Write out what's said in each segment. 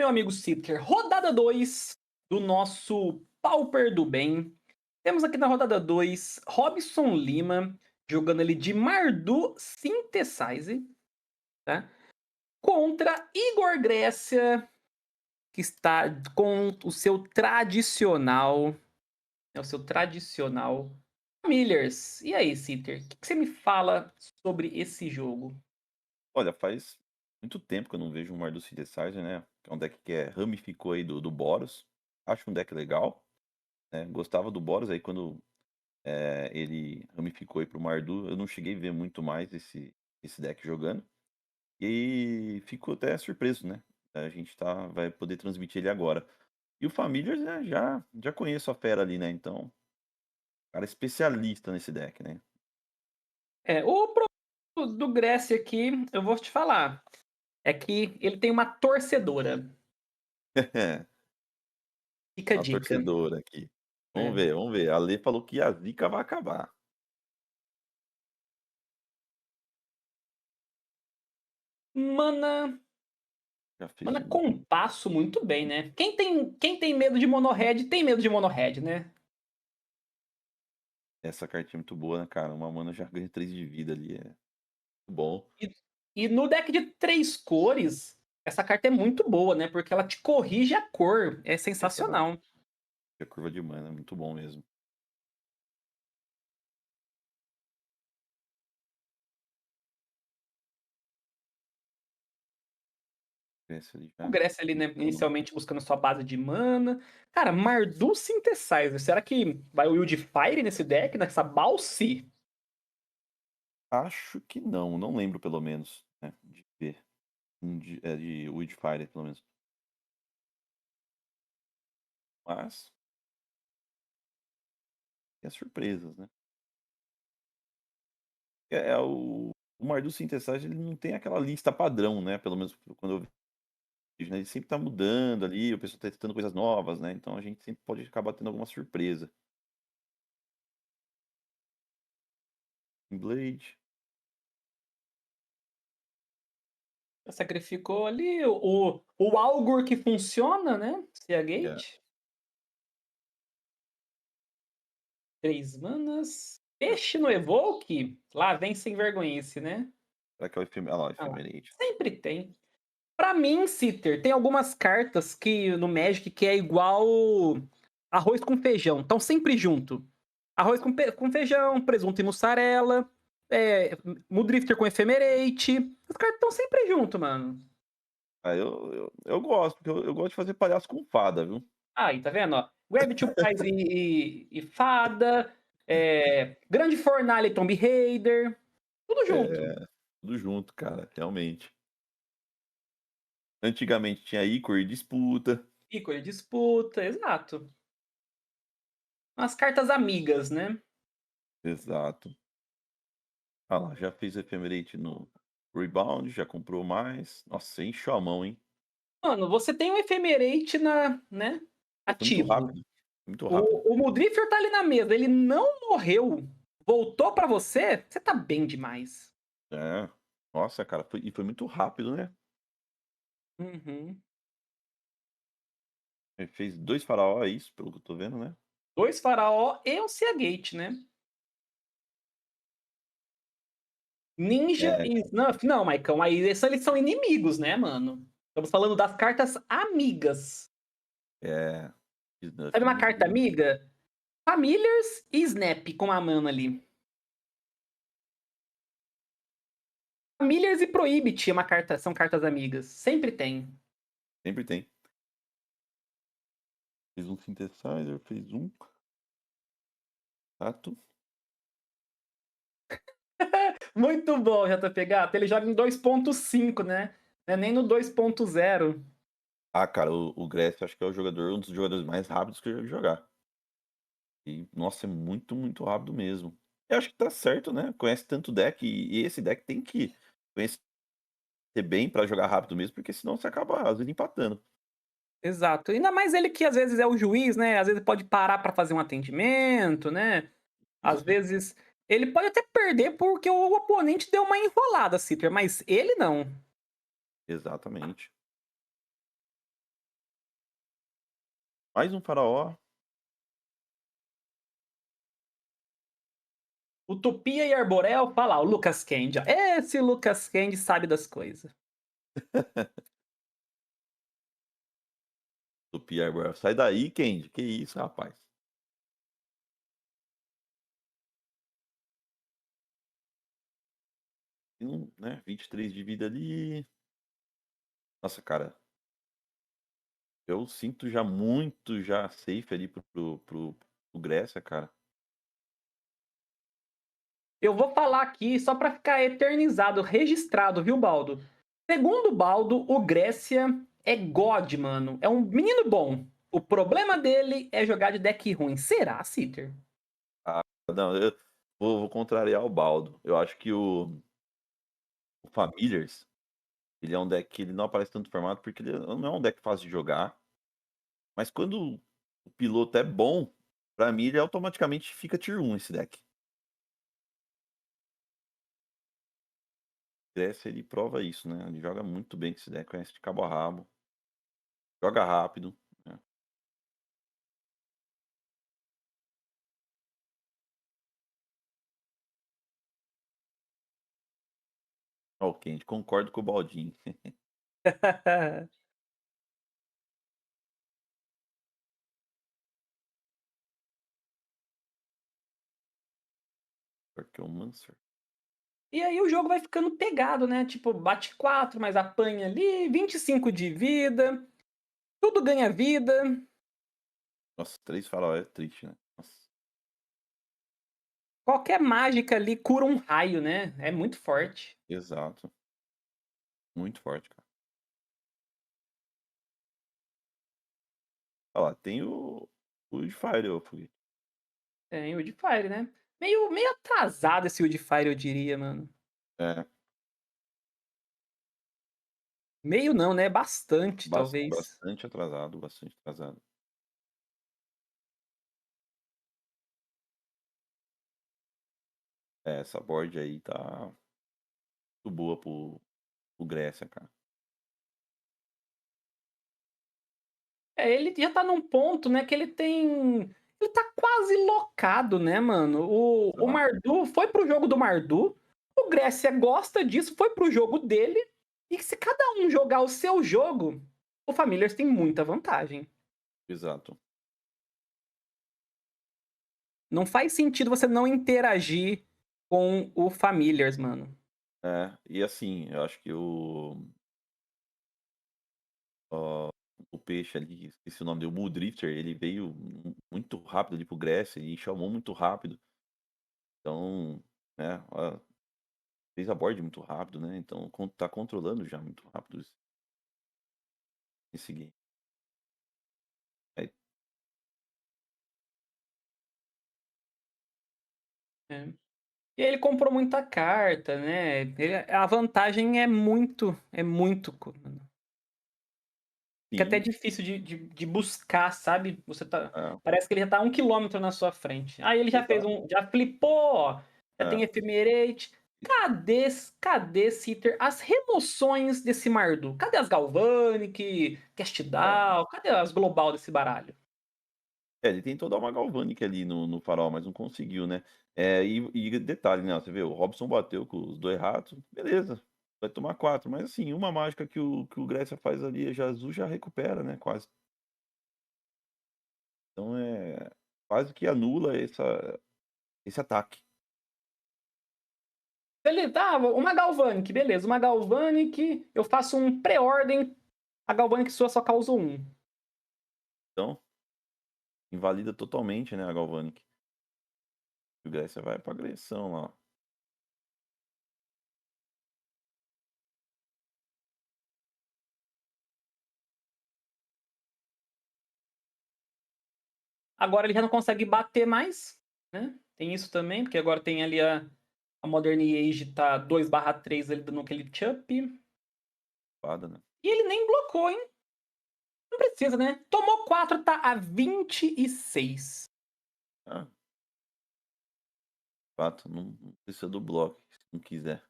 meu amigo Sitter, rodada 2 do nosso Pauper do Bem. Temos aqui na rodada 2 Robson Lima, jogando ele de Mardu Synthesize, tá? Contra Igor Grécia, que está com o seu tradicional Familiars. E aí, Sitter, o que você me fala sobre esse jogo? Olha, faz muito tempo que eu não vejo um Mardu Synthesizer, né, que é um deck que ramificou aí do Boros. Acho um deck legal, né, gostava do Boros, aí quando, ele ramificou aí para o Mardu, eu não cheguei a ver muito mais esse deck jogando, e fico até surpreso, né, a gente vai poder transmitir ele agora. E o Familiars, né, já conheço a fera ali, né, então, cara especialista nesse deck, né. O problema do Grécia aqui, eu vou te falar, é que ele tem uma torcedora. Fica a A dica, torcedora aqui. Vamos né. ver, vamos ver. A Lê falou que a zica vai acabar. Mana Já fez mana um. compasso muito bem, né. Quem tem medo de mono red, tem medo de mono red, né. Essa cartinha é muito boa, né, cara. Uma mana já ganha 3 de vida ali, é muito bom. E e no deck de 3 cores, essa carta é muito boa, né, porque ela te corrige a cor, é Exato. sensacional. A curva de mana é muito bom mesmo. Esse ali O já Grécia ali, né, funciona. inicialmente buscando sua base de mana. Cara, Mardu Synthesizer, será que vai o Wildfire nesse deck, nessa Balsi? Acho que não, não lembro pelo menos, né, de ver. De Witchfire, pelo menos. Mas tem as surpresas, né. O Mardu Synthesizer, ele não tem aquela lista padrão, né, pelo menos quando eu vejo, né, ele sempre tá mudando ali, o pessoal tá testando coisas novas, né, então a gente sempre pode acabar tendo alguma surpresa. Blade. Sacrificou ali o Algor que funciona, né, É. Seagate. 3 manas. É. Peixe no Evoke? Lá vem sem vergonhice, né. Será que é o ah lá, o Ah lá, Ephemerate. sempre tem. Pra mim, Sitter, tem algumas cartas que no Magic que é igual arroz com feijão, estão sempre junto. Arroz com feijão, presunto e mussarela, Mudrifter com Ephemerate, as cartas estão sempre junto, mano. Ah, eu gosto, porque eu gosto de fazer palhaço com fada, viu. Aí, tá vendo, ó. Gravity e Fada, Grande Fornalha e Tomb Raider, tudo junto. É, tudo junto, cara, realmente. Antigamente tinha Icor e Disputa. Ícone disputa, exato. Umas cartas amigas, né. Exato. Ah lá, já fez Ephemerate no Rebound, já comprou mais. Nossa, encheu a mão, hein. Mano, você tem um Ephemerate né, Pô, foi muito ativo. rápido, muito rápido. O Mudrifter tá ali na mesa, ele não morreu, voltou pra você, você tá bem demais. É. Nossa, cara, foi muito rápido, né. Uhum. Ele fez 2 faraó, é isso, pelo que eu tô vendo, né. 2 faraó e um Seagate, né. Ninja É, e Snuff não, Maicão, aí eles são inimigos, né, mano. Estamos falando das cartas amigas. é. Snuff Sabe uma inimigo carta mesmo. amiga? Familiars e Snap com a mana ali. Familiars e Prohibit é uma carta são cartas amigas, sempre tem. Sempre tem. Fez um Synthesizer, fez um Tato. Muito bom, JP Gato. Ele joga em 2.5, né? Não é nem no 2.0. Ah, cara, o Grécia acho que é um dos jogadores mais rápidos que eu já vi jogar. E, nossa, é muito, muito rápido mesmo. Eu acho que tá certo, né, conhece tanto deck e esse deck tem que conhecer bem pra jogar rápido mesmo, porque senão você acaba, às vezes, empatando. Exato. Ainda mais ele que às vezes é o juiz, né? Às vezes pode parar pra fazer um atendimento, né? Às Isso, vezes ele pode até perder porque o oponente deu uma enrolada, Citer, mas ele não. exatamente. Mais um faraó. Utopia e Arborel, fala lá, o Lucas Candy. Ó. Esse Lucas Candy sabe das coisas. Do Pierre Brown. Sai daí, Candy. Que isso, rapaz. Tem um, né, 23 de vida ali. Nossa, cara, eu sinto já muito já safe ali pro Grécia, cara. Eu vou falar aqui só pra ficar eternizado, registrado, viu, Baldo? Segundo o Baldo, o Grécia é God, mano. É um menino bom. O problema dele é jogar de deck ruim. Será, Citer? Ah, não, eu vou contrariar o Baldo. Eu acho que o Familiars, ele é um deck que ele não aparece tanto no formato, porque ele não é um deck fácil de jogar. Mas quando o piloto é bom, pra mim ele automaticamente fica tier 1 esse deck. Grécia, ele prova isso, né? Ele joga muito bem com esse deck, conhece de cabo a rabo, joga rápido, né? Ok, concordo com o Baldinho. Porque o Mancer. E aí o jogo vai ficando pegado, né? Tipo, bate 4, mas apanha ali, 25 de vida, tudo ganha vida. Nossa, 3 farol é triste, né? Nossa, Qualquer mágica ali cura um raio, né? É muito forte. exato. Muito forte, cara. Olha lá, tem o de Fire, ô Foguete. Tem o Woodfire, né? Meio atrasado esse Woodfire, eu diria, mano. É, Meio não, né? Bastante, talvez. bastante atrasado, bastante atrasado. É, essa board aí tá muito boa pro Grécia, cara. É, ele já tá num ponto, né, que ele tem. Ele tá quase locado, né, mano? O Exato, Mardu foi pro jogo do Mardu. O Grécia gosta disso, foi pro jogo dele. E se cada um jogar o seu jogo, o Familiars tem muita vantagem. exato. Não faz sentido você não interagir com o Familiars, mano. É, e assim, eu acho que ó, o peixe ali, esqueci o nome dele, o Muldrifter, ele veio muito rápido ali pro Grécia e chamou muito rápido. Então, né, ó, fez a board muito rápido, né? Então tá controlando já muito rápido esse game. É, É. E aí ele comprou muita carta, né? A vantagem é muito. Fica até sim, difícil de buscar, sabe? é, Parece que ele já tá 1 quilômetro na sua frente. Aí ele já fez exato. já flipou, ó, já tem É, Ephemerate. Cadê, Citer, as remoções desse Mardu? Cadê as Galvanic, Cast é. Down? Cadê as global desse baralho? É, ele tentou dar uma Galvanic ali no farol, mas não conseguiu, né? É, e detalhe, né? Você vê, o Robson bateu com os dois ratos, beleza, vai tomar 4, mas assim, uma mágica que o Grécia faz ali, já azul já recupera, né? Quase. Então é quase que anula esse ataque. Ele tá, uma Galvanic, beleza, uma Galvanic, eu faço um pré-ordem, a Galvanic sua só causa 1. Então, invalida totalmente, né, a Galvanic. O Grécia vai pra agressão lá. Agora ele já não consegue bater mais, né? Tem isso também, porque agora tem ali a Modern Age tá 2/3 ali dando aquele chup. Espada, né? E ele nem blocou, hein? Não precisa, né? Tomou 4, tá a 26. Ah, fato, não precisa do bloco, se não quiser.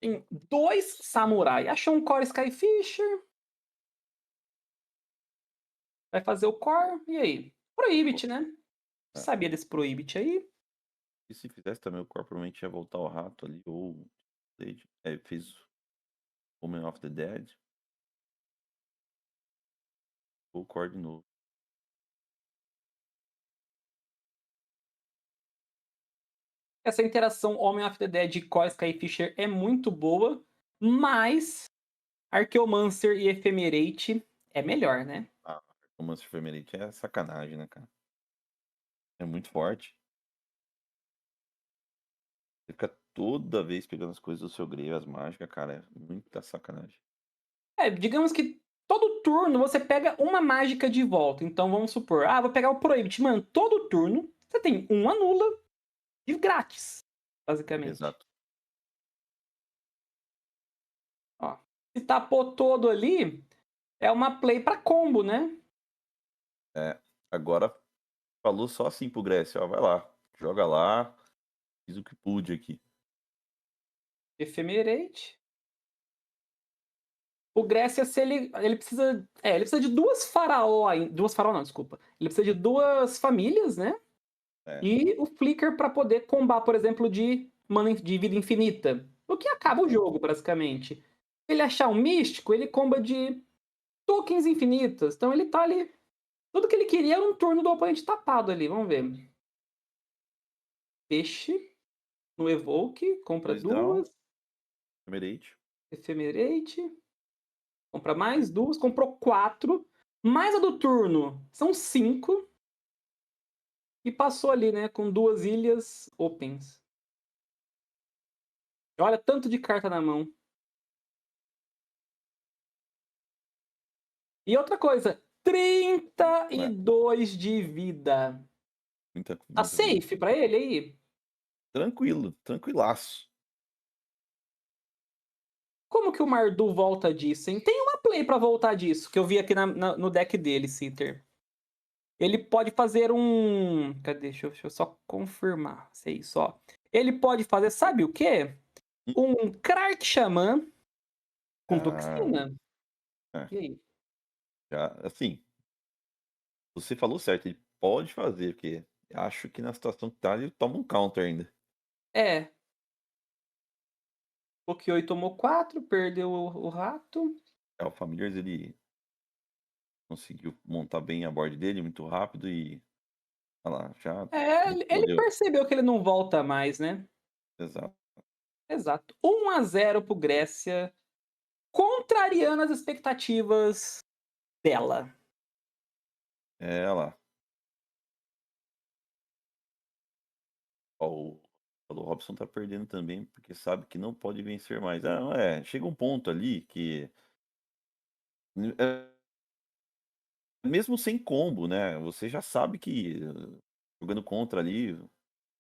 Tem 2 samurai. Achou um Core Skyfisher, vai fazer o Core, e aí? Pô, Prohibit, né? é. Sabia desse Prohibit aí? E se fizesse também o Core, provavelmente ia voltar o rato ali, ou Blade. É, fez Woman of the Dead, ou o Core de novo. Essa interação Homem of the Dead e Core Skyfisher é muito boa, mas Archaeomancer e Ephemerate é melhor, né? Ah, Romance Feminite é sacanagem, né, cara? É muito forte. Você fica toda vez pegando as coisas do seu Grave, as mágicas, cara, é muita sacanagem. É, digamos que todo turno você pega uma mágica de volta. Então vamos supor, vou pegar o Prohibit. Mano, todo turno você tem um anula de grátis, basicamente. Exato. Ó, se tapou todo ali, é uma play pra combo, né? É, agora falou só assim pro Grécia, ó, vai lá, joga lá, fiz o que pude aqui. Ephemerate. O Grécia, se ele precisa. Ele precisa de duas faraó. Duas faraó, não, desculpa. Ele precisa de duas famílias, né? É, E o Flicker para poder combar, por exemplo, de mana de vida infinita. O que acaba o exato. jogo, basicamente. Se ele achar um místico, ele comba de tokens infinitas. Então ele tá ali. Tudo que ele queria era um turno do oponente tapado ali. Vamos ver. Peixe no Evoke, compra 2 down, duas. Emerate. Ephemerate. Compra mais duas. Comprou quatro. Mais a do turno. São cinco. E passou ali, né? Com duas ilhas opens. Olha, tanto de carta na mão. E outra coisa, É, 32 de vida. muita, Tá muita vida. safe pra ele aí? Tranquilo, tranquilaço. Como que o Mardu volta disso, hein? Tem uma play pra voltar disso, que eu vi aqui no deck dele, Citter. Ele pode fazer um. Cadê? Deixa eu só confirmar. Se é isso, ó. Ele pode fazer, sabe o quê? Hum, Um Krark Xamã com Ah, toxina. é, E aí? já, assim, você falou certo, ele pode fazer, porque acho que na situação que tá, ele toma um counter ainda. É. O Kyoi tomou 4, perdeu o rato. É, o Familiars, ele conseguiu montar bem a board dele muito rápido e, olha lá, já É, ele escolheu. percebeu que ele não volta mais, né? Exato. Exato. 1-0 pro Grécia, contrariando as expectativas dela. É, olha lá. Ó, o Robson tá perdendo também, porque sabe que não pode vencer mais. Ah, não é, chega um ponto ali que, mesmo sem combo, né, você já sabe que jogando contra ali,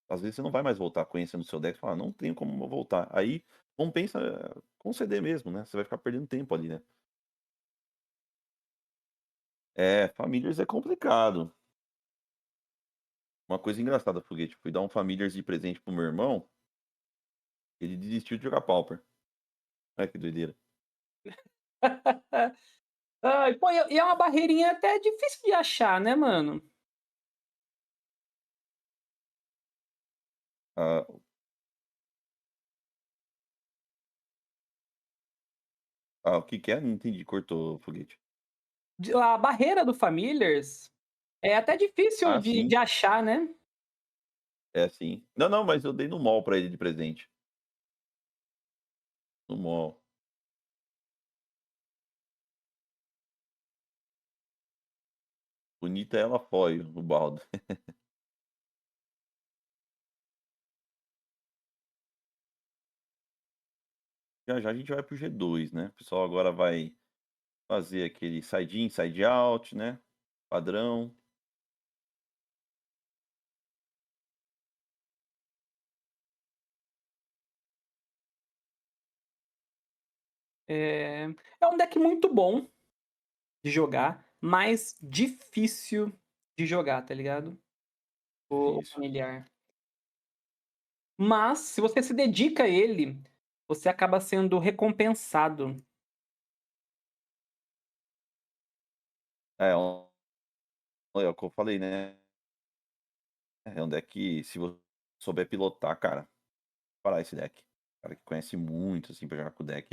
às vezes você não vai mais voltar conhecendo o seu deck, fala: "Não tenho como voltar". Aí compensa conceder mesmo, né, você vai ficar perdendo tempo ali, né. É, Familiars é complicado. Uma coisa engraçada, Foguete, fui dar um Familiars de presente para o meu irmão, ele desistiu de jogar Pauper. Olha que doideira. Ai, pô, e é uma barreirinha até difícil de achar, né, mano? Ah, o que que é? Não entendi, cortou, Foguete. A barreira do Familiars é até difícil Ah, de sim. achar, né? É, sim. Não, não, mas eu dei no mall pra ele de presente. No mall. Bonita ela foi o baldo. Já já a gente vai pro G2, né. O pessoal agora vai fazer aquele side in, side out, né, padrão. É um deck muito bom de jogar, mas difícil de jogar, tá ligado? O Difícil. familiar. Mas, se você se dedica a ele, você acaba sendo recompensado. É, é o que eu falei, né, é um deck que se você souber pilotar, cara, parar esse deck. Cara que conhece muito, assim, pra jogar com o deck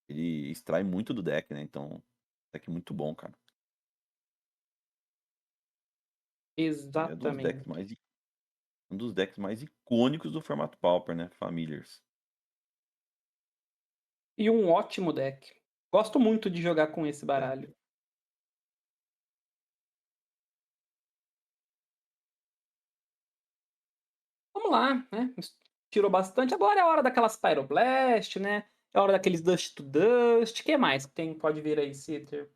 ele extrai muito do deck, né, então, deck muito bom, cara. E é Exatamente. um dos decks mais icônicos do formato Pauper, né, Familiars. E um ótimo deck. Gosto muito de jogar com esse Deck. baralho. Vamos lá, né, tirou bastante, agora é a hora daquelas Pyroblast, né, é a hora daqueles Dust to Dust, que mais que tem pode vir aí, Citer?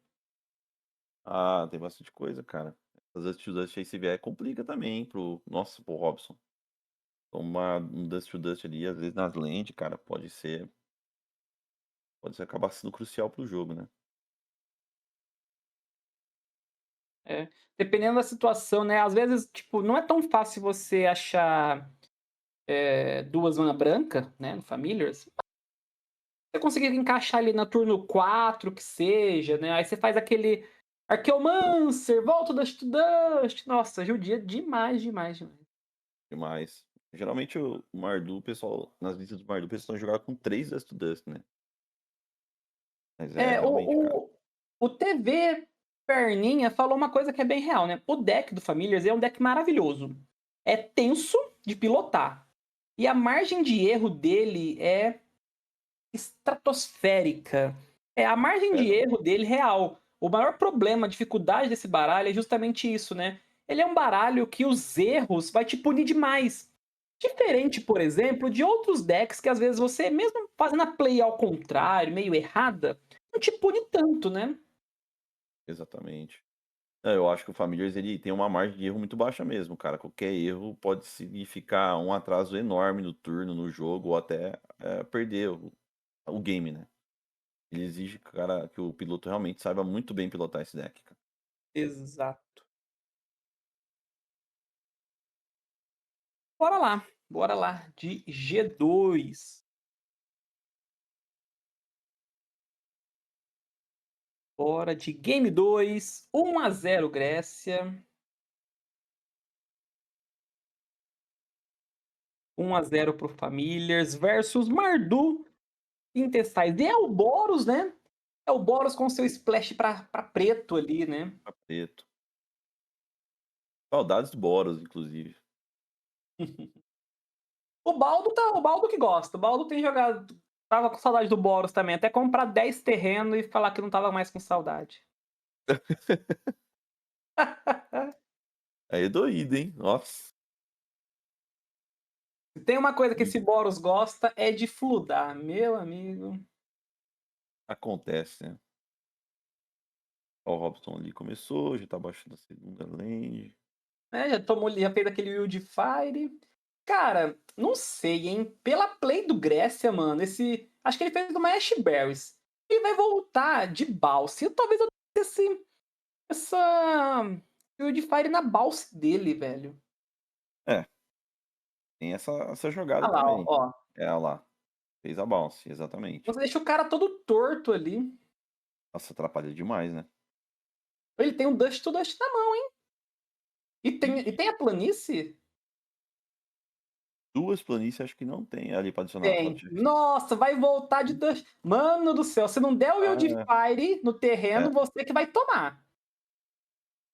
Ah, tem bastante coisa, cara. Essas Dust to Dust aí se vier complica também, hein, nossa, pro Robson. Um Dust to Dust ali, às vezes nas lentes, cara, pode ser acabar sendo crucial pro jogo, né. É, dependendo da situação, né, às vezes, tipo, não é tão fácil você achar, 2 mana branca, né, no Familiars. Você conseguir encaixar ali na turno 4 que seja, né, aí você faz aquele Arqueomancer, volta o Dust to Dust, nossa, judia demais, demais, demais. Demais. Geralmente o Mardu, o pessoal nas listas do Mardu, o pessoal jogar com 3 Dust to Dust, né. Mas é É, realmente, cara. o TV Perninha falou uma coisa que é bem real, né, o deck do Familiars é um deck maravilhoso. É tenso de pilotar, e a margem de erro dele é estratosférica. É, a margem de Pera, erro dele real. O maior problema, a dificuldade desse baralho é justamente isso, né. Ele é um baralho que os erros vai te punir demais. Diferente, por exemplo, de outros decks que às vezes você, mesmo fazendo a play ao contrário, meio errada, não te pune tanto, né. exatamente. É, eu acho que o Familiars ele tem uma margem de erro muito baixa mesmo, cara. Qualquer erro pode significar um atraso enorme no turno, no jogo, ou até, perder o game, né. Ele exige, cara, que o piloto realmente saiba muito bem pilotar esse deck, cara. Exato. Bora lá, de G2. Bora de game 2, 1-0 Grécia. 1-0 para o Familiars versus Mardu Intestais. E é o Boros, né? É o Boros com seu splash pra preto ali, né? Tá preto. Saudades do Boros, inclusive. O Baldo que gosta. O Baldo tem jogado. Tava com saudade do Boros também. Até comprar 10 terreno e falar que não tava mais com saudade. Aí é doído, hein. Nossa. Se tem uma coisa que esse Boros gosta é de fludar, meu amigo. Acontece, né. Ó, o Robson ali começou, já tá baixando a segunda lane. Né? Já fez aquele Wildfire. Cara, não sei, hein? Pela play do Grécia, mano, esse. Acho que ele fez uma Ash Berries. Ele vai voltar de Balse. Talvez eu desse essa Wildfire na Balse dele, velho. É, tem essa jogada Olha lá, ó, também. ó. É, olha lá, fez a bounce, exatamente. Você deixa o cara todo torto ali. Nossa, atrapalha demais, né. Ele tem um Dust to Dust na mão. E Ixi, tem a planície? 2 planícies acho que não tem ali pra adicionar na Tem. ficha. Nossa, vai voltar de Dust. Mano do céu, se não der o Ah, Wildfire no terreno, é, você que vai tomar.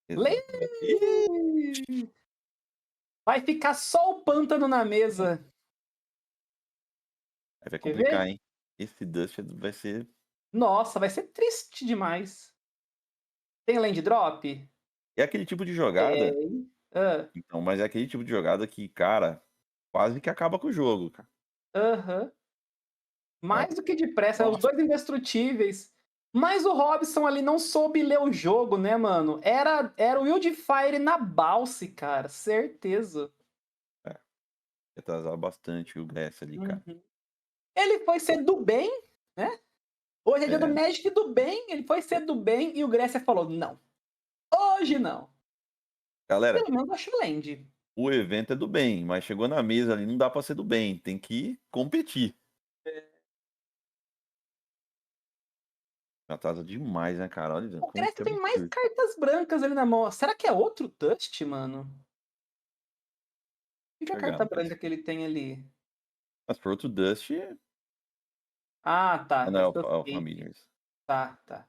exatamente. Ih, Vai ficar só o pântano na mesa. aí vai Quer complicar, ver? hein. Esse Dust vai ser Nossa, vai ser triste demais. Tem land drop? é aquele tipo de jogada Tem. Hã. então, mas é aquele tipo de jogada que, cara, quase que acaba com o jogo, cara. Aham. É, Mais do que depressa, os nossa, 2 indestrutíveis. Mas o Robson ali não soube ler o jogo, né, mano. Era o Wildfire na Balse, cara, certeza. é, atrasava bastante o Gress ali, cara. Uhum. Ele foi ser do bem, né. Hoje é dia do É, Magic do bem, ele foi ser do bem e o Grécia falou: "Não, hoje não". galera, Pelo menos acho land. o evento é do bem, mas chegou na mesa ali não dá pra ser do bem, tem que competir. Atrasa demais, né, cara? Olha, O como Crest que é tem mais absurdo. cartas brancas ali na mão. Será que é outro Dust, mano? Que é a Enxergar, carta não pode branca ser. que ele tem ali? Mas por outro Dust. Ah, Ah, tá. não, É é seu o safe. Familiars. Tá, tá.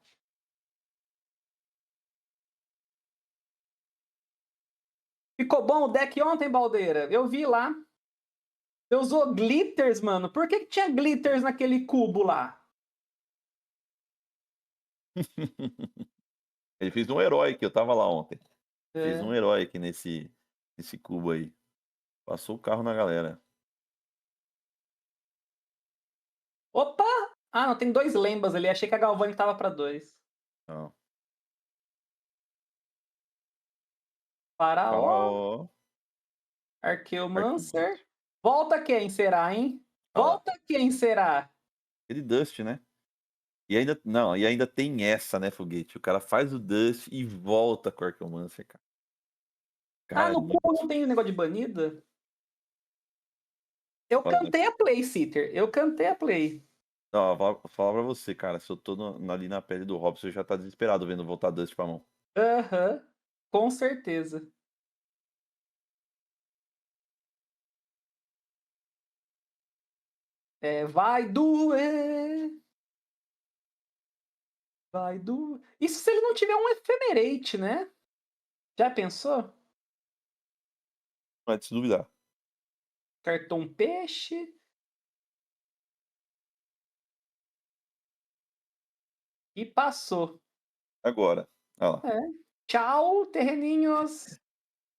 Ficou bom o deck ontem, Baldeira? Eu vi lá. Você usou glitters, mano. Por que tinha glitters naquele cubo lá? Ele fez um herói que eu tava lá ontem. Fez É. um herói aqui nesse cubo aí. Passou o carro na galera. Opa! Ah, não, tem 2 lembas ali. Achei que a Galvani tava pra 2. Não. Faraó, Faraó. Arqueomancer. Arquimedes. Volta quem será, hein? Olha lá. Volta quem será? Ele Dust, né? E ainda, não, e ainda tem essa, né, Foguete? O cara faz o Dust e volta com o Arqueomancer, cara. Ah, Cara, é no muito cubo não tem negócio de banida? Eu foda, né? cantei a play, Sitter. Eu cantei a play. Não, vou falar pra você, cara. Se eu tô ali na pele do Robson, eu já tá desesperado vendo voltar Dust pra mão. Aham. Com certeza. É, vai doer. Vai doer. Isso se ele não tiver um Ephemerate, né? Já pensou? Não é de se duvidar. Cartão peixe. E passou. Agora, olha lá. É. Tchau, terreninhos.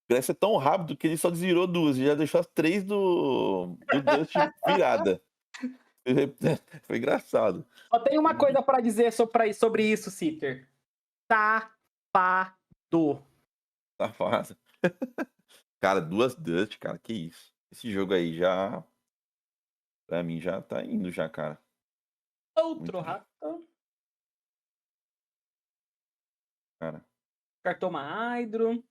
Cresce tão rápido que ele só desvirou duas e já deixou as três do Dust virada. Foi engraçado. Só tenho uma coisa pra dizer sobre isso, Sitter. Safado. Tá fácil. Cara, duas Dust, cara, que isso. Esse jogo aí já, pra mim, já tá indo já, cara. Outro Muito já, rato. cara. Cartoma Hydro.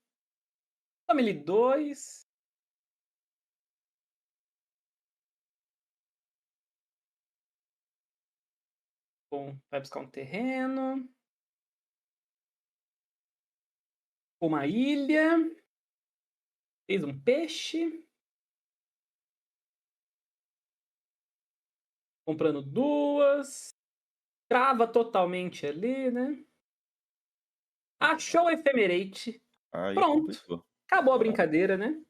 Family 2. Bom, vai buscar um terreno. Uma ilha. Fez um peixe. Comprando duas. Trava totalmente ali, né? Achou o Ephemerate. Aí Pronto. complicou. Acabou a Agora, brincadeira, né?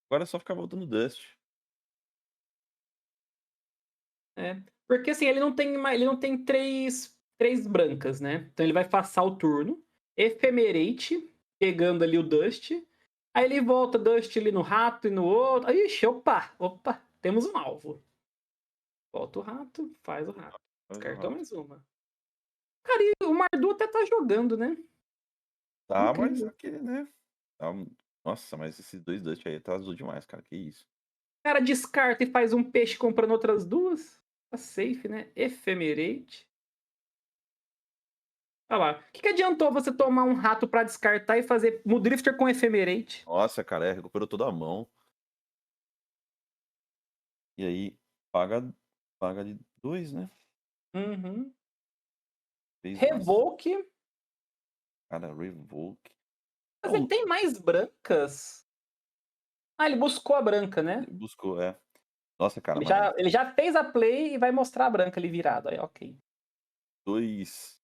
agora é só ficar voltando Dust. É. Porque assim, ele não tem três brancas, né? Então ele vai passar o turno. Ephemerate, pegando ali o Dust. Aí ele volta Dust ali no rato e no outro. Ixi, opa, temos um alvo. Volta o rato, faz o rato. Faz o Descartou rato. mais uma. Cara, e o Mardu até tá jogando, né? Tá, mas Incrível. aquele, né? Tá, nossa, mas esses dois Dust aí tá azul demais, cara. Que isso. O cara descarta e faz um peixe comprando outras duas. Tá safe, né? Ephemerate. Olha lá. O que adiantou você tomar um rato pra descartar e fazer Mudrifter com Ephemerate? Nossa, cara, recuperou toda a mão. E aí, paga de dois, né? Uhum. Fez umas. Revoke. Cara, Revoke. Mas ele Não, tem mais brancas. Ah, ele buscou a branca, né? ele buscou, é. Nossa, cara, Ele mas já, ele já fez a play e vai mostrar a branca ali virada. Aí, ok. dois.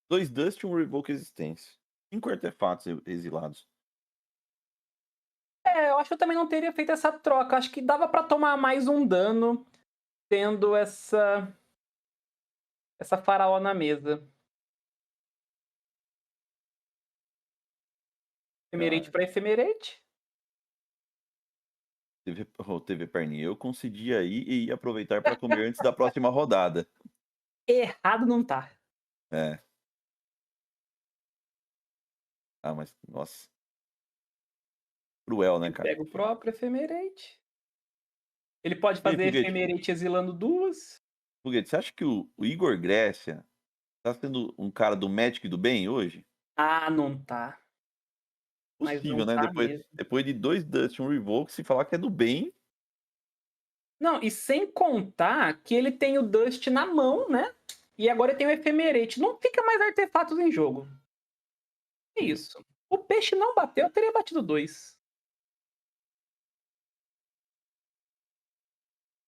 Dois Dust e um Revoke Existência. 5 artefatos exilados. É, eu acho que eu também não teria feito essa troca. Acho que dava pra tomar mais um dano tendo essa faraó na mesa. Ephemerate Já pra Ephemerate. teve perninha. Eu concedi aí e ia aproveitar para comer antes da próxima rodada. Errado não tá. É. Ah, mas, nossa. Cruel, né, Ele cara? pega o próprio Ephemerate. Ele pode E aí, fazer Foguete? Ephemerate exilando duas. Foguete, você acha que o Igor Grécia tá sendo um cara do Magic do bem hoje? Ah, não tá. Mas não Possível, né? tá Depois, mesmo. depois de dois Dust e um Revoke, se falar que é do bem. Não, e sem contar que ele tem o Dust na mão, né? e agora tem o Ephemerate. Não fica mais artefatos em jogo. É isso. O peixe não bateu, eu teria batido 2.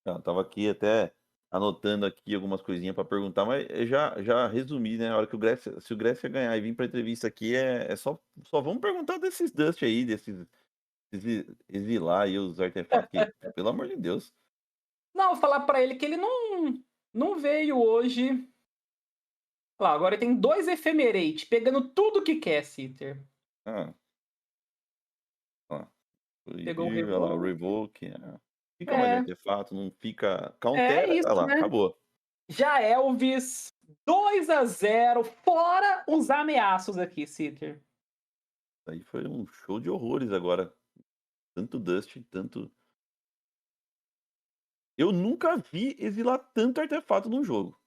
Eu tava aqui até anotando aqui algumas coisinhas pra perguntar, mas eu já resumi, né? A hora que se o Grécia ganhar e vir pra entrevista aqui, é só vamos perguntar desses Dust aí, desses exilar aí os artefatos, que, pelo amor de Deus. Não, vou falar pra ele que ele não veio hoje. Olha lá, agora tem 2 Ephemerate, pegando tudo que quer, Citer. Ah, ó, Pegou o proibir, olha lá, o Revolt. Revoke. Fica mais É, artefato, não fica. é Countera, isso, olha lá, né? acabou. Já Elvis, 2-0, fora os ameaços aqui, Citer. Aí foi um show de horrores agora. Tanto Dust, tanto. Eu nunca vi exilar tanto artefato num jogo.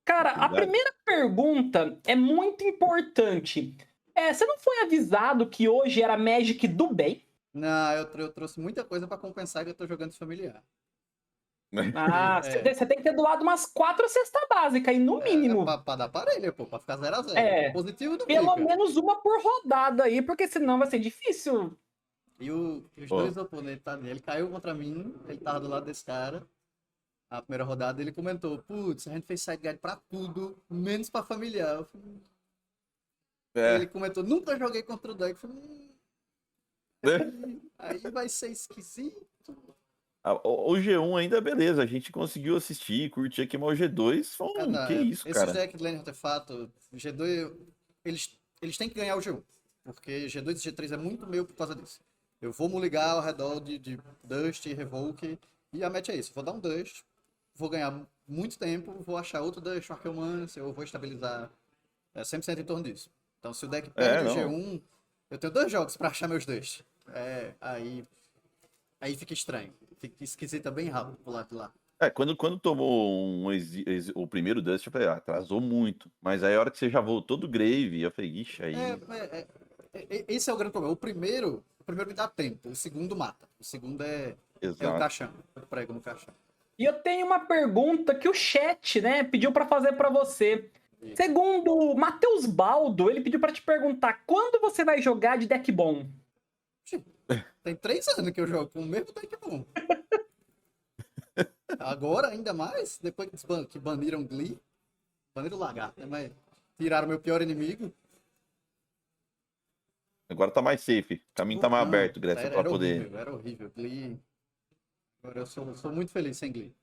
Cara, a Verdade. primeira pergunta é muito importante. Você não foi avisado que hoje era Magic do bem? Não, eu trouxe muita coisa pra compensar que eu tô jogando de familiar. Ah, É, você tem que ter doado umas 4 cestas básicas aí, no mínimo. pra dar parelha, pô, pra ficar 0x0. É, Positivo não pelo fica. menos uma por rodada aí, porque senão vai ser difícil. E os Ó, dois oponentes, tá? Ele caiu contra mim, ele tava do lado desse cara. A primeira rodada ele comentou, putz, a gente fez side guide pra tudo, menos pra familiar. Aí ele é. comentou, nunca joguei contra o deck. Eu falei, Né? aí vai ser esquisito. O G1 ainda beleza, a gente conseguiu assistir, curtir aqui, mas o G2, Não, que isso, esses cara? decks de lane artefato, G2, eles têm que ganhar o G1. Porque G2 e G3 é muito meu por causa disso. Eu vou me ligar ao redor de Dust e Revoke. E a match é isso. Vou dar um Dust, vou ganhar muito tempo, vou achar outro Dust, Archaeomancer, eu vou estabilizar 100% em torno disso. Então se o deck É, perde o não. G1, eu tenho 2 jogos pra achar meus Dust. Aí fica estranho. Fica esquisita bem rápido pro lado de lá. Quando tomou o primeiro Dust, eu falei, atrasou muito. Mas aí a hora que você já voltou do Grave, eu falei, ixi, aí. Esse é o grande problema. O primeiro me dá tempo, o segundo mata. O segundo é o Exato. caixão. Eu prego no caixão. E eu tenho uma pergunta que o chat, né, pediu pra fazer pra você. Segundo o Matheus Baldo, ele pediu pra te perguntar quando você vai jogar de deck bom. Tem 3 anos que eu jogo com o mesmo deck bom. Agora, ainda mais, depois que baniram Glee. Baniram o Lagarto, né? Mas tiraram meu pior inimigo. Agora tá mais safe. O caminho tá mais Não, aberto, Grécia, era, pra era poder. horrível, era horrível. Glee. Agora eu sou muito feliz sem Glee.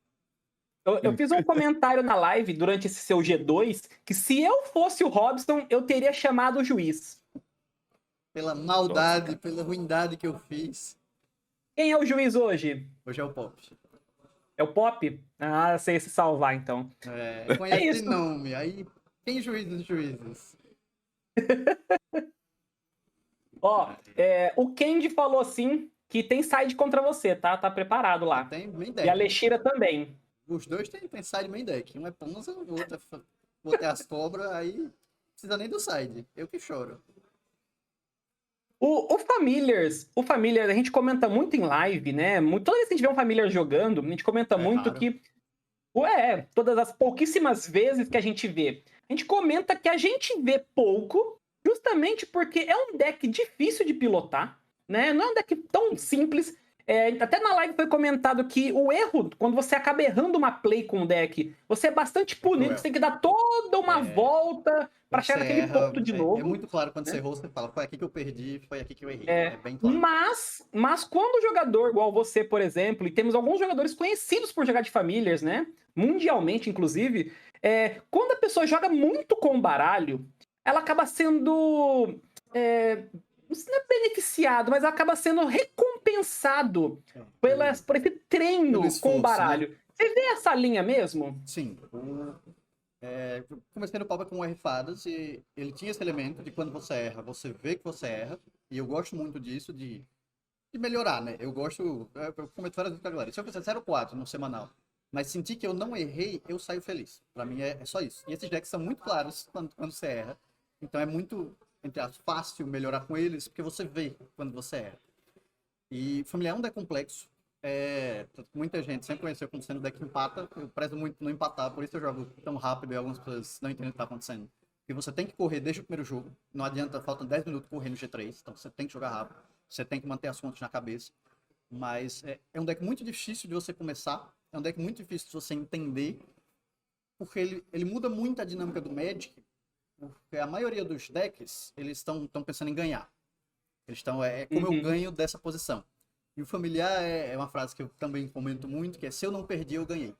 Eu fiz um comentário na live durante esse seu G2 que se eu fosse o Robson, eu teria chamado o juiz. Pela Nossa, maldade, cara. pela ruindade que eu fiz. Quem é o juiz hoje? Hoje é o Pop. É o Pop? Ah, sei se salvar então. É Conheço de isso. nome. Aí, quem juiz dos juízes? Ó, o Kendi falou assim que tem side contra você, tá? Tá preparado lá. Tem main E a deck. Lexira também. Os dois tem side main deck. Um é Ponza, o outro vou ter as cobras, aí não precisa nem do side. Eu que choro. O Familiars, a gente comenta muito em live, né? Toda vez que a gente vê um Familiar jogando, a gente comenta muito Raro. que todas as pouquíssimas vezes que a gente vê. A gente comenta que a gente vê pouco, justamente porque é um deck difícil de pilotar, né? Não é um deck tão simples. Até na live foi comentado que o erro, quando você acaba errando uma play com o deck, você é bastante punido, Cruel. você tem que dar toda uma volta pra Quando chegar você naquele erra, ponto de é novo. muito claro quando né? você errou, você fala, foi aqui que eu perdi, foi aqui que eu errei. É bem claro. Mas quando o jogador, igual você, por exemplo, e temos alguns jogadores conhecidos por jogar de Familiars, né? Mundialmente, inclusive, quando a pessoa joga muito com o baralho, ela acaba sendo. Não é beneficiado, mas acaba sendo recompensado por esse Pelo treino com o esforço, né? baralho. Você vê essa linha mesmo? Sim. Eu comecei no Pauper com o R-Fadas e ele tinha esse elemento de quando você erra, você vê que você erra. E eu gosto muito disso, de melhorar, né? Eu gosto, eu comento várias vezes com a galera. Se eu fizer 0,4 no semanal, mas sentir que eu não errei, eu saio feliz. Pra mim é só isso. E esses decks são muito claros quando você erra. Então é muito, entre aspas, fácil melhorar com eles, porque você vê quando você erra. E Familiar é um deck complexo. Muita gente sempre conheceu como sendo deck empata. Eu prezo muito não empatar, por isso eu jogo tão rápido e algumas pessoas não entendem o que tá acontecendo. Porque você tem que correr desde o primeiro jogo. Não adianta, faltam 10 minutos correr no G3. Então você tem que jogar rápido. Você tem que manter as contas na cabeça. Mas é um deck muito difícil de você começar. É um deck muito difícil de você entender. Porque ele muda muito a dinâmica do Magic. Porque a maioria dos decks, eles estão pensando em ganhar. Eles estão, como eu ganho dessa posição. E o familiar é uma frase que eu também comento muito, que é: se eu não perdi, eu ganhei.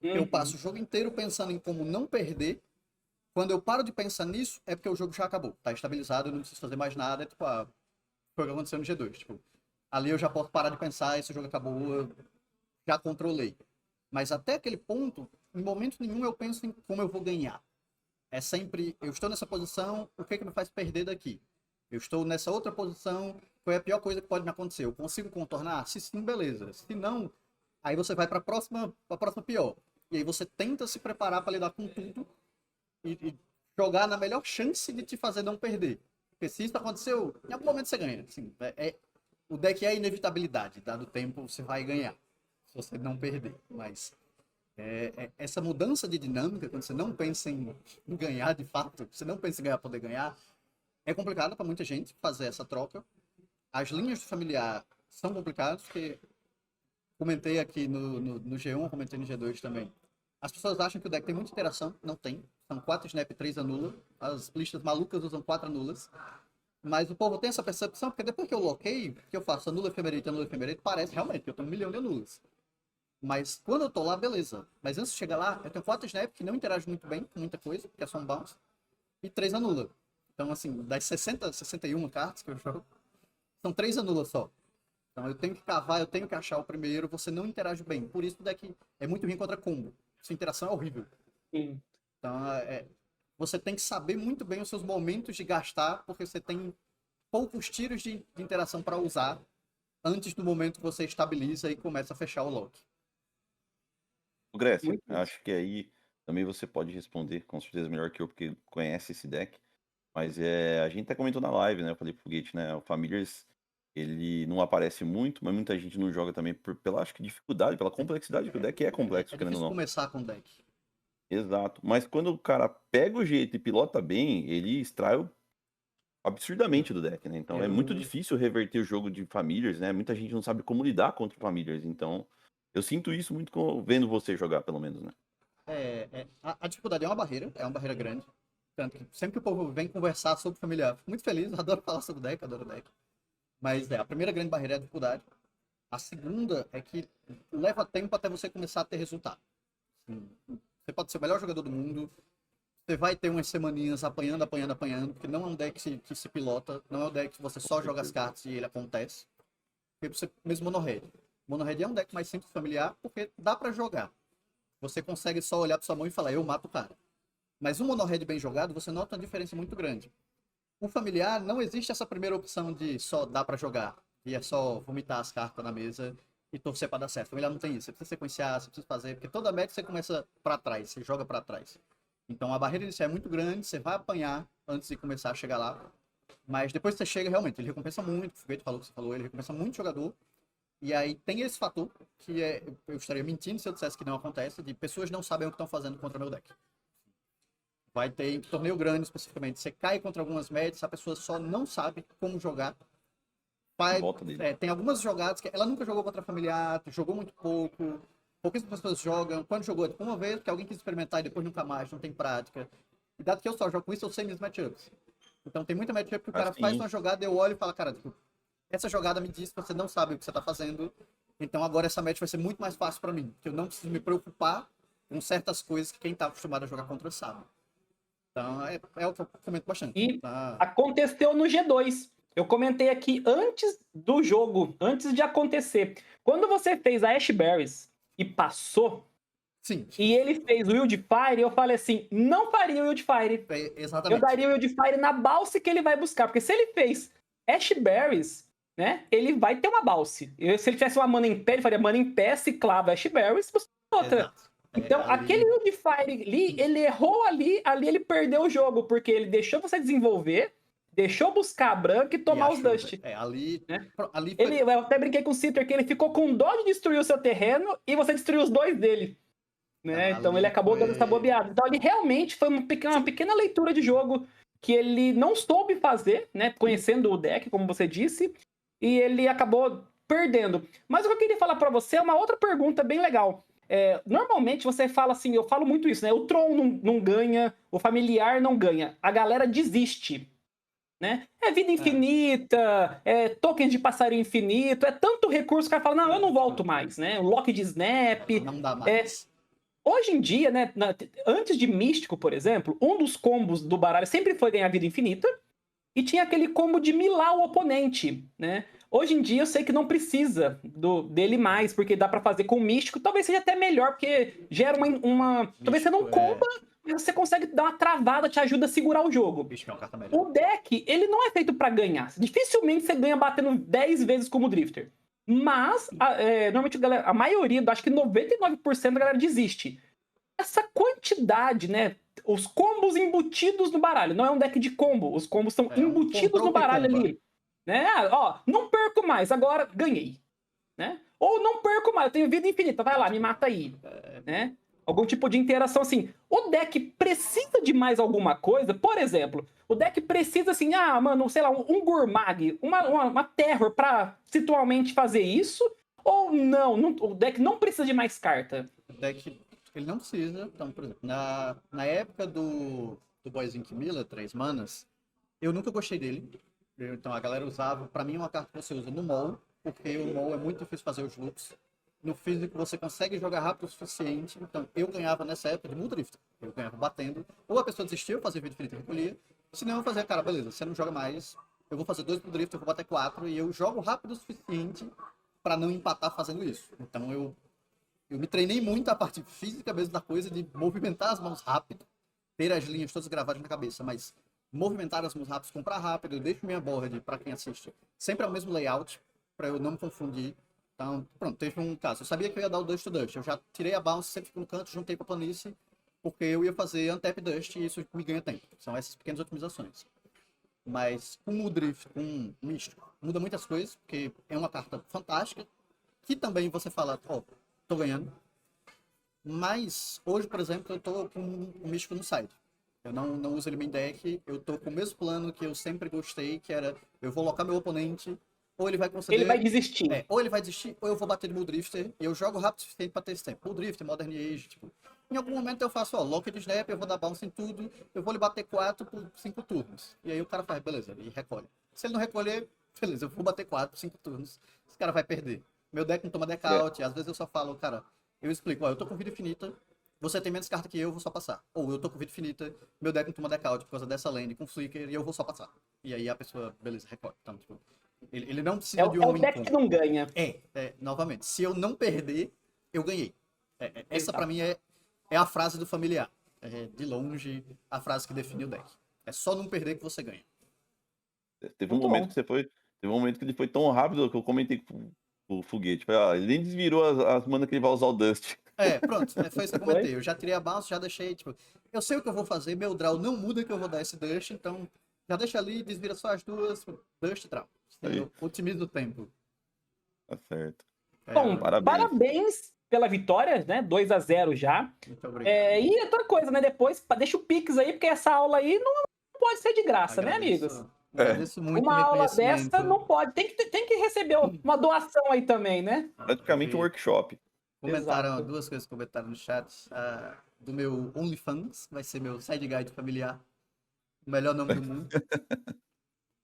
Eu passo o jogo inteiro pensando em como não perder. Quando eu paro de pensar nisso, é porque o jogo já acabou. Tá estabilizado, eu não preciso fazer mais nada. É tipo, foi o que aconteceu no G2. Tipo, ali eu já posso parar de pensar, esse jogo acabou, eu já controlei. Mas até aquele ponto, em momento nenhum eu penso em como eu vou ganhar. É sempre, eu estou nessa posição, o que me faz perder daqui? Eu estou nessa outra posição, qual é a pior coisa que pode me acontecer? Eu consigo contornar? Se sim, beleza. Se não, aí você vai para a próxima pior. E aí você tenta se preparar para lidar com tudo e jogar na melhor chance de te fazer não perder. Porque se isso aconteceu, em algum momento você ganha. Assim, o deck é inevitabilidade. Dado o tempo, você vai ganhar. Se você não perder. Mas essa mudança de dinâmica, quando você não pensa em ganhar de fato, você não pensa em ganhar, poder ganhar, é complicado para muita gente fazer essa troca. As linhas do familiar são complicadas, porque comentei aqui no G1, comentei no G2 também. As pessoas acham que o deck tem muita interação, não tem. São 4 snap, 3 anula. As listas malucas usam 4 anulas. Mas o povo tem essa percepção, porque depois que eu loqueio, que eu faço anula efemerito, parece realmente que eu tenho 1 milhão de anulas. Mas quando eu tô lá, beleza. Mas antes de chegar lá, eu tenho 4 snap que não interagem muito bem com muita coisa, que é só um bounce, e 3 anula. Então, assim, das 61 cartas que eu jogo, são 3 anulas só. Então eu tenho que cavar, eu tenho que achar o primeiro, você não interage bem. Por isso o deck é muito ruim contra combo. Sua interação é horrível. Sim. Então você tem que saber muito bem os seus momentos de gastar, porque você tem poucos tiros de interação para usar antes do momento que você estabiliza e começa a fechar o lock. O Grécia, Muito isso. acho que aí também você pode responder com certeza melhor que eu, porque conhece esse deck. Mas a gente até comentou na live, né? Eu falei pro Foguete, né? O Familiars, ele não aparece muito, mas muita gente não joga também pela, acho que, dificuldade, pela complexidade, porque o deck é complexo, É querendo ou difícil não. começar com o deck. Exato. Mas quando o cara pega o jeito e pilota bem, ele extrai absurdamente do deck, né? Então é muito difícil reverter o jogo de Familiars, né? Muita gente não sabe como lidar contra Familiars. Então, eu sinto isso muito vendo você jogar, pelo menos, né? A dificuldade é uma barreira grande. Tanto que sempre que o povo vem conversar sobre familiar, fico muito feliz, eu adoro falar sobre o deck, adoro o deck. Mas a primeira grande barreira é a dificuldade. A segunda é que leva tempo até você começar a ter resultado. Você pode ser o melhor jogador do mundo, você vai ter umas semaninhas apanhando, porque não é um deck que se pilota, não é um deck que você só joga as cartas e ele acontece. Porque você, mesmo Mono-Red. Mono-Red é um deck mais simples familiar, porque dá pra jogar. Você consegue só olhar pra sua mão e falar: eu mato o cara. Mas um Mono-Red bem jogado, você nota uma diferença muito grande. O familiar, não existe essa primeira opção de só dá pra jogar. E é só vomitar as cartas na mesa e torcer pra dar certo. O familiar não tem isso. Você precisa sequenciar, você precisa fazer. Porque toda match você começa pra trás, você joga pra trás. Então a barreira inicial é muito grande, você vai apanhar antes de começar a chegar lá. Mas depois que você chega, realmente, ele recompensa muito. O Foguete falou o que você falou, ele recompensa muito o jogador. E aí tem esse fator, que eu estaria mentindo se eu dissesse que não acontece, de pessoas não sabem o que estão fazendo contra o meu deck. Vai ter em torneio grande, especificamente. Você cai contra algumas matches, a pessoa só não sabe como jogar. Tem algumas jogadas que ela nunca jogou contra familiar, jogou muito pouco. Pouquíssimas pessoas jogam. Quando jogou, tipo, uma vez, porque alguém quis experimentar e depois nunca mais, não tem prática. E dado que eu só jogo com isso, eu sei minhas matchups. Então tem muita matchup que o cara faz uma jogada, eu olho e falo: cara, tipo, essa jogada me diz que você não sabe o que você tá fazendo. Então agora essa match vai ser muito mais fácil pra mim. Que eu não preciso me preocupar com certas coisas que quem tá acostumado a jogar contra sabe. Então é o que eu comento bastante. E aconteceu no G2. Eu comentei aqui antes do jogo, antes de acontecer. Quando você fez a Ash Berries e passou, sim, e ele fez o Wildfire, eu falei assim: não faria o Wildfire. Exatamente. Eu daria o Wildfire na Bounce que ele vai buscar. Porque se ele fez Ash Berries, né, ele vai ter uma Bounce. Se ele tivesse uma mana em pé, ele faria mana em pé, se clava Ash Berries, você outra. Exato. Então, aquele Wildfire ali, ele errou ali ele perdeu o jogo, porque ele deixou você desenvolver, deixou buscar a branca e tomar os achou, Dust. ali, né? ali foi... Eu até brinquei com o Citter que ele ficou com dó de destruir o seu terreno e você destruiu os 2 dele. Né? Não, Então ali ele acabou dando essa foi... bobeada. Então ele realmente foi uma pequena leitura de jogo que ele não soube fazer, né? Conhecendo o deck, como você disse, e ele acabou perdendo. Mas o que eu queria falar pra você é uma outra pergunta bem legal. Normalmente você fala assim, eu falo muito isso, né? O Tron não ganha, o familiar não ganha, a galera desiste. Né? É vida infinita, tokens de passarinho infinito, é tanto recurso que o cara fala, não, eu não volto mais, né? O lock de snap. Não dá mais. Hoje em dia, né, antes de Místico, por exemplo, um dos combos do baralho sempre foi ganhar vida infinita e tinha aquele combo de milar o oponente, né? Hoje em dia eu sei que não precisa dele mais, porque dá pra fazer com o Místico, talvez seja até melhor, porque gera uma talvez você não comba, mas você consegue dar uma travada, te ajuda a segurar o jogo. Místico é uma carta melhor. O deck, ele não é feito pra ganhar. Dificilmente você ganha batendo 10 vezes como Drifter. Mas, normalmente a maioria, acho que 99% da galera desiste. Essa quantidade, né? Os combos embutidos no baralho. Não é um deck de combo. Os combos são embutidos no baralho ali. Né? Ó, não perco mais, agora ganhei. Né? Ou não perco mais, eu tenho vida infinita. Vai lá, me mata aí. Né? Algum tipo de interação assim. O deck precisa de mais alguma coisa? Por exemplo, o deck precisa assim, mano, sei lá, um Gurmag, uma Terror pra situalmente fazer isso? Ou não, o deck não precisa de mais carta? O deck, ele não precisa. Então, por exemplo, na época do Boys Inc. Miller, 3 manas, eu nunca gostei dele. Então a galera usava, pra mim é uma carta que você usa no mall, porque o mall é muito difícil fazer os loops. No físico você consegue jogar rápido o suficiente. Então eu ganhava nessa época de Muldrift. Eu ganhava batendo. Ou a pessoa desistiu, fazia vida infinita e recolhia. Se não, eu fazia, cara, beleza, você não joga mais. Eu vou fazer 2 Muldrift, eu vou bater 4. E eu jogo rápido o suficiente pra não empatar fazendo isso. Então eu me treinei muito a parte física mesmo da coisa, de movimentar as mãos rápido. Ter as linhas todas gravadas na cabeça, mas movimentar as mãos rápido, comprar rápido. Eu deixo minha board, pra quem assiste, sempre é o mesmo layout, pra eu não me confundir. Então, pronto, teve um caso. Eu sabia que eu ia dar o Dust to Dust. Eu já tirei a bounce, sempre fico no canto, juntei com a planície, porque eu ia fazer Untap Dust e isso me ganha tempo. São essas pequenas otimizações. Mas com o Drift, com o Místico, muda muitas coisas, porque é uma carta fantástica, que também você fala, tô ganhando. Mas, hoje, por exemplo, eu tô com o Místico no side. Eu não uso ele em main deck, eu tô com o mesmo plano que eu sempre gostei, que era, eu vou locar meu oponente, ou ele vai conceder... Ele vai desistir. Ou ele vai desistir, ou eu vou bater de Muldrifter, e eu jogo rápido o suficiente pra ter esse tempo. Muldrifter, Modern Age, tipo... Em algum momento eu faço, lock de snap, eu vou dar bounce em tudo, eu vou lhe bater 4 por 5 turnos. E aí o cara faz, beleza, ele recolhe. Se ele não recolher, beleza, eu vou bater 4 por 5 turnos. Esse cara vai perder. Meu deck não toma decaute, às vezes eu só falo, cara, eu explico, eu tô com vida infinita, você tem menos carta que eu vou só passar. Ou eu tô com vida infinita, meu deck não toma decaute por causa dessa lane com flicker e eu vou só passar. E aí a pessoa, beleza, recolhe. Então, tipo, ele não precisa de um o deck que não ganha. Novamente, se eu não perder, eu ganhei. Essa pra mim é a frase do familiar. De longe, a frase que define o deck. É só não perder que você ganha. Teve um momento que ele foi tão rápido que eu comentei com o Foguete. Ele nem desvirou as manas que ele vai usar o Dust. Pronto, foi isso que eu comentei. Eu já tirei a bounce, já deixei, tipo, eu sei o que eu vou fazer, meu draw não muda que eu vou dar esse Dust, então já deixa ali, desvira só as duas, Dust e draw. Otimiza o tempo. Tá certo. Bom, parabéns pela vitória, né? 2-0 já. Muito obrigado. E outra coisa, né? Depois, deixa o Pix aí, porque essa aula aí não pode ser de graça, né, amigos? Agradeço muito uma aula reconhecimento. dessa não pode. Tem que receber uma doação aí também, né? Praticamente um workshop. Comentaram duas coisas que comentaram no chat. Do meu OnlyFans, vai ser meu side guide familiar. O melhor nome do mundo.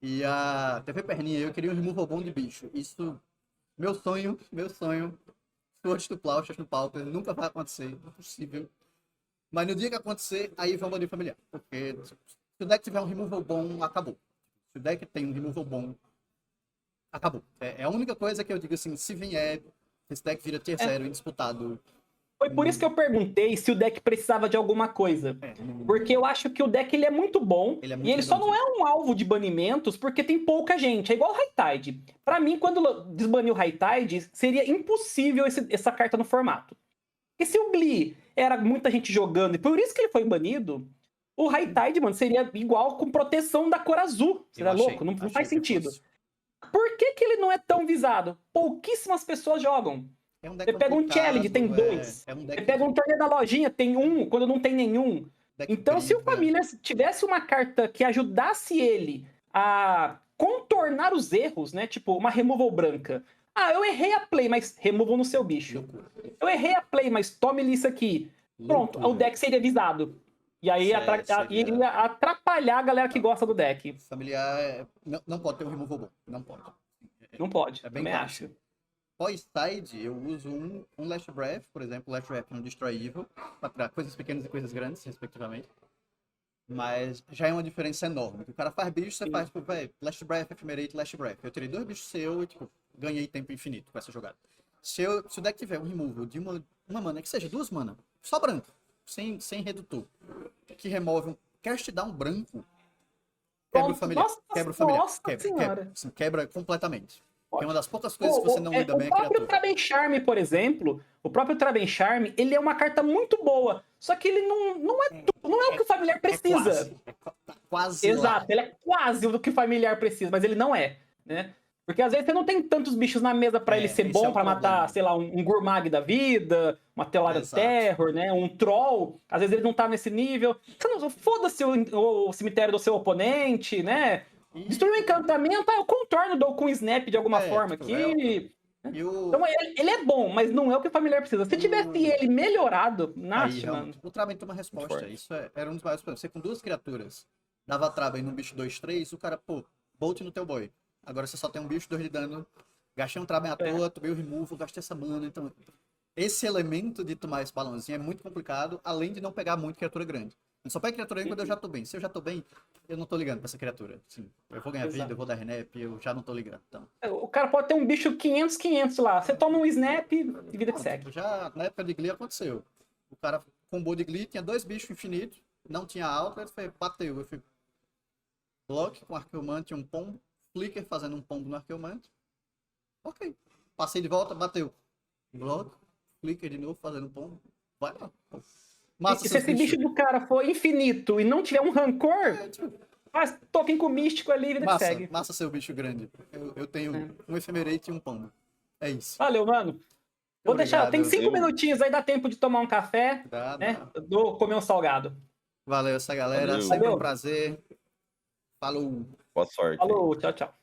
E a TV Perninha, eu queria um removal bom de bicho. Isso, meu sonho, Sword to Plauchas no Pauper, nunca vai acontecer, impossível. Mas no dia que acontecer, aí vai um banir familiar. Porque se o deck tiver um removal bom, acabou. Se o deck tem um removal bom, acabou. É a única coisa que eu digo assim, se vier, esse deck vira tier 0 indisputado. Foi por isso que eu perguntei se o deck precisava de alguma coisa. Porque eu acho que o deck ele é muito bom. E ele só não é um alvo de banimentos porque tem pouca gente. É igual o High Tide. Pra mim, quando desbanir o High Tide, seria impossível essa carta no formato. Porque se o Glee era muita gente jogando, e por isso que ele foi banido, O High Tide, mano, seria igual com proteção da cor azul. Você tá louco? Não faz sentido. Por que ele não é tão visado? Pouquíssimas pessoas jogam. Você pega um challenge, tem 2. Você pega um torneio da lojinha, tem 1, quando não tem nenhum. Então, se o Família tivesse uma carta que ajudasse ele a contornar os erros, né? Tipo, uma removal branca. Ah, eu errei a play, mas removal no seu bicho. Eu errei a play, mas tome-lhe isso aqui. Pronto, o deck seria visado. E aí iria atrapalhar a galera que gosta do deck. Familiar não pode ter um removal bom. Não pode. Não pode, É bem também claro. acho. Pós-side, eu uso um Last Breath, por exemplo, Last Breath no Destroy Evil, para coisas pequenas e coisas grandes, respectivamente. Mas já é uma diferença enorme. O cara faz bicho, você faz, tipo, velho, Last Breath, Ephemerate, Last Breath. Eu tirei 2 bichos seus e, tipo, ganhei tempo infinito com essa jogada. Se o deck tiver um removal de uma mana, que seja 2 mana, só branco, sem redutor, que remove cast down branco, quebra o familiar. Quebra o familiar. Quebra completamente. É uma das poucas coisas que você não lida bem a criatura. O próprio Traben Charm, por exemplo, ele é uma carta muito boa. Só que ele não é o que o familiar precisa. Quase Exato, lá. ele é quase o que o familiar precisa, mas ele não é, né? Porque às vezes você não tem tantos bichos na mesa pra ele ser bom pra matar, sei lá, um Gurmag da vida, uma Telada Terror, né? Um Troll. Às vezes ele não tá nesse nível. Foda-se o cemitério do seu oponente, né? Destruir um encantamento, eu contorno, dou com um snap de alguma forma aqui. Então ele é bom, mas não é o que o familiar precisa. Se tivesse ele melhorado, mano. O Traben tem uma resposta. Isso era um dos maiores problemas. Você com 2 criaturas dava Traben num bicho 2/3, o cara, pô, bolt no teu boy. Agora você só tem um bicho 2 de dano. Gastei um Traben à toa, tomei o removal, gastei essa mana. Então, esse elemento de tomar esse balãozinho é muito complicado, além de não pegar muito criatura grande. Eu só pego criatura grande quando eu já tô bem. Se eu já tô bem, eu não tô ligando pra essa criatura. Sim, eu vou ganhar vida, eu vou dar renep, eu já não tô ligando. Então. O cara pode ter um bicho 500 lá. Você toma um snap e vida que segue. Já na época de Glee aconteceu. O cara combou de Glee, tinha 2 bichos infinitos, não tinha alta, ele foi, bateu. Eu fui block com Arqueomante e um pombo, flicker fazendo um pombo no Arqueomante. Ok. Passei de volta, bateu. Block, flicker de novo fazendo um pombo. Vai lá. E se esse bicho do cara for infinito e não tiver um rancor, faz token com o místico ali e vida que segue. Massa seu bicho grande. Eu tenho um Ephemerate e um pombo. É isso. Valeu, mano. Vou deixar, tem 5 minutinhos aí, dá tempo de tomar um café, né? Comer um salgado. Valeu essa galera, sempre um prazer. Falou. Boa sorte. Falou, tchau, tchau.